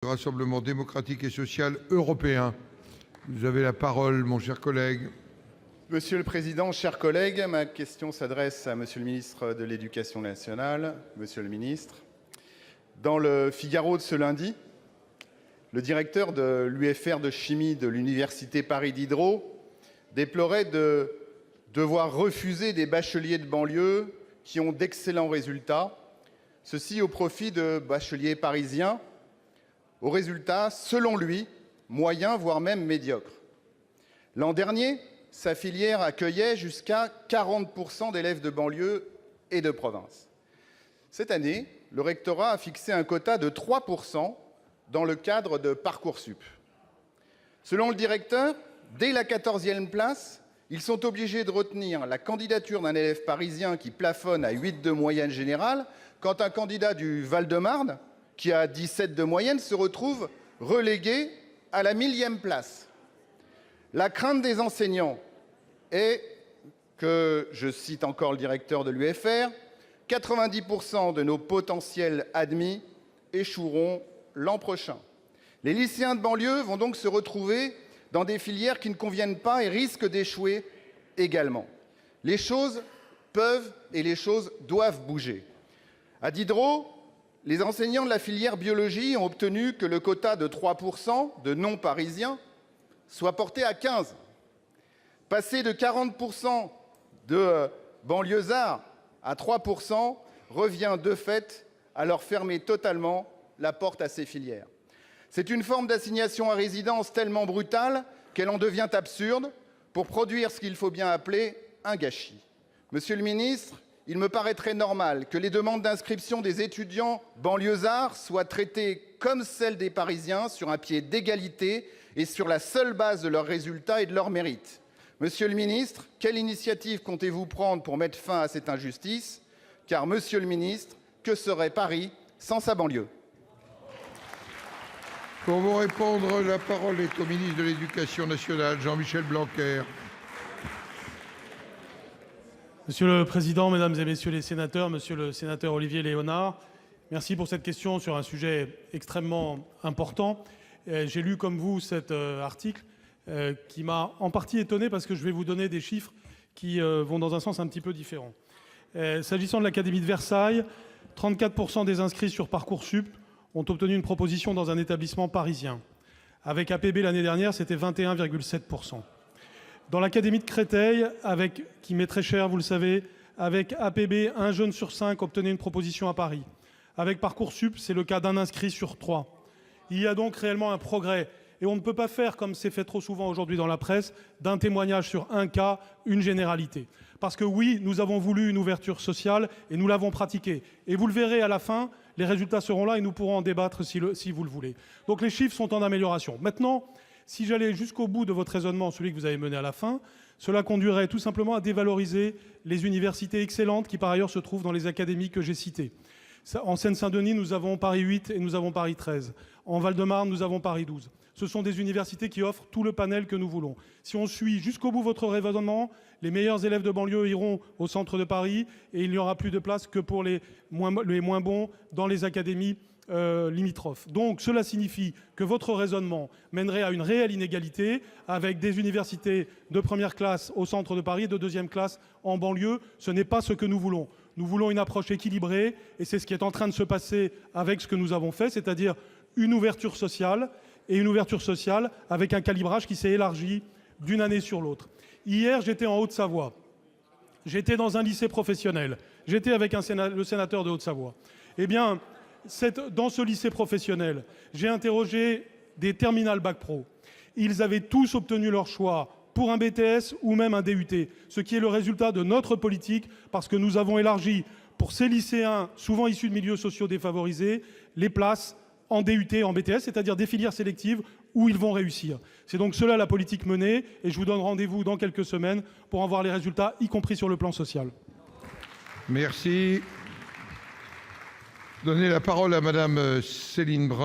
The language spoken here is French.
Rassemblement démocratique et social européen. Vous avez la parole, mon cher collègue. Monsieur le Président, chers collègues, ma question s'adresse à Monsieur le ministre de l'Éducation nationale. Monsieur le ministre, dans le Figaro de ce lundi, le directeur de l'UFR de chimie de l'Université Paris Diderot déplorait de devoir refuser des bacheliers de banlieue qui ont d'excellents résultats, ceci au profit de bacheliers parisiens aux résultats, selon lui, moyens, voire même médiocres. L'an dernier, sa filière accueillait jusqu'à 40% d'élèves de banlieue et de province. Cette année, le rectorat a fixé un quota de 3% dans le cadre de Parcoursup. Selon le directeur, dès la 14e place, ils sont obligés de retenir la candidature d'un élève parisien qui plafonne à 8 de moyenne générale, quand un candidat du Val-de-Marne, qui a 17 de moyenne, se retrouve relégué à la 1000e place. La crainte des enseignants est que, je cite encore le directeur de l'UFR, 90% de nos potentiels admis échoueront l'an prochain. Les lycéens de banlieue vont donc se retrouver dans des filières qui ne conviennent pas et risquent d'échouer également. Les choses peuvent et les choses doivent bouger. À Diderot, les enseignants de la filière biologie ont obtenu que le quota de 3% de non-parisiens soit porté à 15%. Passer de 40% de banlieusards à 3% revient de fait à leur fermer totalement la porte à ces filières. C'est une forme d'assignation à résidence tellement brutale qu'elle en devient absurde pour produire ce qu'il faut bien appeler un gâchis. Monsieur le ministre, il me paraîtrait normal que les demandes d'inscription des étudiants banlieusards soient traitées comme celles des Parisiens, sur un pied d'égalité et sur la seule base de leurs résultats et de leurs mérites. Monsieur le ministre, quelle initiative comptez-vous prendre pour mettre fin à cette injustice? Car, monsieur le ministre, que serait Paris sans sa banlieue? Pour vous répondre, la parole est au ministre de l'Éducation nationale, Jean-Michel Blanquer. Monsieur le Président, Mesdames et Messieurs les sénateurs, Monsieur le sénateur Olivier Léonard, merci pour cette question sur un sujet extrêmement important. J'ai lu comme vous cet article qui m'a en partie étonné parce que je vais vous donner des chiffres qui vont dans un sens un petit peu différent. S'agissant de l'Académie de Versailles, 34% des inscrits sur Parcoursup ont obtenu une proposition dans un établissement parisien. Avec APB l'année dernière, c'était 21,7%. Dans l'Académie de Créteil, qui m'est très cher, vous le savez, avec APB, 1 jeune sur 5 obtenait une proposition à Paris. Avec Parcoursup, c'est le cas d'un inscrit sur 3. Il y a donc réellement un progrès. Et on ne peut pas faire, comme c'est fait trop souvent aujourd'hui dans la presse, d'un témoignage sur un cas, une généralité. Parce que oui, nous avons voulu une ouverture sociale et nous l'avons pratiquée. Et vous le verrez à la fin, les résultats seront là et nous pourrons en débattre si vous le voulez. Donc les chiffres sont en amélioration. Maintenant, si j'allais jusqu'au bout de votre raisonnement, celui que vous avez mené à la fin, cela conduirait tout simplement à dévaloriser les universités excellentes qui, par ailleurs, se trouvent dans les académies que j'ai citées. En Seine-Saint-Denis, nous avons Paris 8 et nous avons Paris 13. En Val-de-Marne, nous avons Paris 12. Ce sont des universités qui offrent tout le panel que nous voulons. Si on suit jusqu'au bout votre raisonnement, les meilleurs élèves de banlieue iront au centre de Paris et il n'y aura plus de place que pour les moins bons dans les académies limitrophes. Donc cela signifie que votre raisonnement mènerait à une réelle inégalité avec des universités de première classe au centre de Paris et de deuxième classe en banlieue. Ce n'est pas ce que nous voulons. Nous voulons une approche équilibrée et c'est ce qui est en train de se passer avec ce que nous avons fait, c'est-à-dire une ouverture sociale et une ouverture sociale avec un calibrage qui s'est élargi d'une année sur l'autre. Hier, j'étais en Haute-Savoie. J'étais dans un lycée professionnel. J'étais avec le sénateur de Haute-Savoie. Eh bien, dans ce lycée professionnel, j'ai interrogé des terminales Bac Pro. Ils avaient tous obtenu leur choix pour un BTS ou même un DUT, ce qui est le résultat de notre politique, parce que nous avons élargi pour ces lycéens, souvent issus de milieux sociaux défavorisés, les places en DUT et en BTS, c'est-à-dire des filières sélectives où ils vont réussir. C'est donc cela la politique menée, et je vous donne rendez-vous dans quelques semaines pour en voir les résultats, y compris sur le plan social. Merci. Donner la parole à Madame Céline Brun.